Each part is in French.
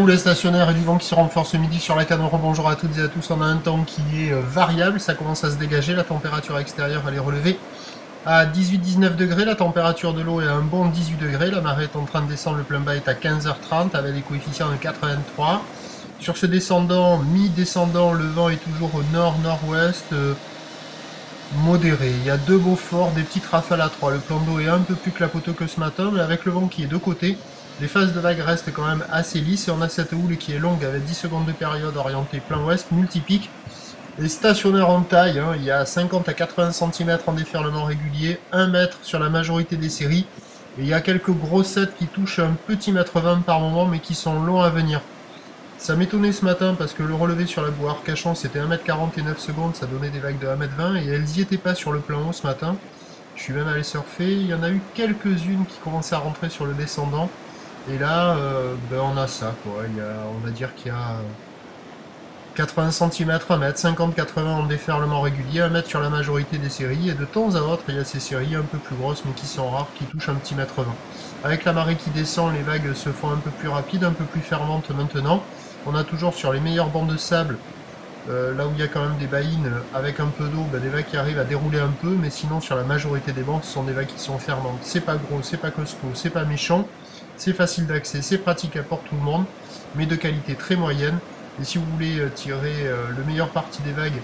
poulet stationnaire et du vent qui se renforce ce midi sur la canne. Bonjour à toutes et à tous. On a un temps qui est variable, ça commence à se dégager. La température extérieure elle est relevée à 18-19 degrés. La température de l'eau est à un bon 18 degrés. La marée est en train de descendre, le plein bas est à 15h30 avec des coefficients de 83. Sur ce descendant, mi-descendant, le vent est toujours au nord-nord-ouest, modéré. Il y a deux beaux forts, des petites rafales à 3. Le plan d'eau est un peu plus clapoteux que ce matin, mais avec le vent qui est de côté, les phases de vague restent quand même assez lisses et on a cette houle qui est longue avec 10 secondes de période orientée plein ouest, multipique. Et stationnaire en taille, il y a 50 à 80 cm en déferlement régulier, 1 mètre sur la majorité des séries. Et il y a quelques grossettes qui touchent un petit mètre 20 par moment, mais qui sont longs à venir. Ça m'étonnait ce matin parce que le relevé sur la bouée Arcachon c'était 1m40 et 9 secondes, ça donnait des vagues de 1m20 et elles y étaient pas sur le plan haut ce matin. Je suis même allé surfer, il y en a eu quelques-unes qui commençaient à rentrer sur le descendant. Et là, on a ça quoi, on va dire qu'il y a 80 cm, 1 mètre, 50-80 en déferlement régulier, 1 mètre sur la majorité des séries, et de temps à autre il y a ces séries un peu plus grosses mais qui sont rares, qui touchent un petit mètre 20. Avec la marée qui descend, les vagues se font un peu plus rapides, un peu plus fervantes maintenant. On a toujours sur les meilleurs bancs de sable, là où il y a quand même des baïnes avec un peu d'eau, des vagues qui arrivent à dérouler un peu, mais sinon sur la majorité des bancs, ce sont des vagues qui sont fermantes. C'est pas gros, c'est pas costaud, c'est pas méchant, c'est facile d'accès, c'est pratique pour tout le monde, mais de qualité très moyenne. Et si vous voulez tirer le meilleur parti des vagues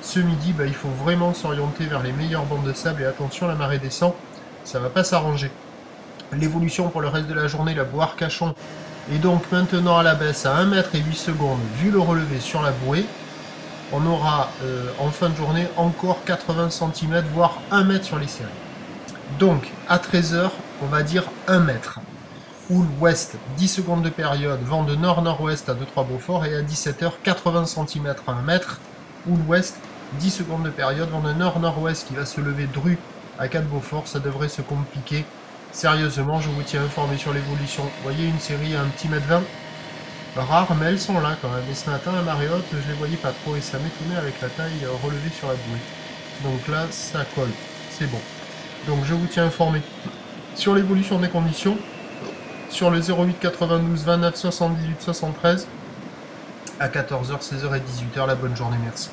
ce midi, il faut vraiment s'orienter vers les meilleurs bancs de sable, et attention, la marée descend, ça va pas s'arranger. L'évolution pour le reste de la journée, la bouée Arcachon est donc maintenant à la baisse à 1 mètre et 8 secondes vu le relevé sur la bouée. On aura en fin de journée encore 80 cm voire 1 mètre sur les séries. Donc à 13h on va dire 1 mètre. Houle ouest 10 secondes de période, vent de nord-nord-ouest à 2-3 Beaufort, et à 17h 80 cm à 1 mètre. Houle ouest 10 secondes de période, vent de nord-nord-ouest qui va se lever dru à 4 Beaufort. Ça devrait se compliquer sérieusement, je vous tiens informé sur l'évolution. Vous voyez une série à un petit mètre 20, rares, mais elles sont là quand même. Et ce matin, la marée haute, je les voyais pas trop et ça m'étonnait avec la taille relevée sur la bouée. Donc là, ça colle, c'est bon. Donc je vous tiens informé sur l'évolution des conditions, sur le 08 92 29 78 73, à 14h, 16h et 18h. La bonne journée, merci.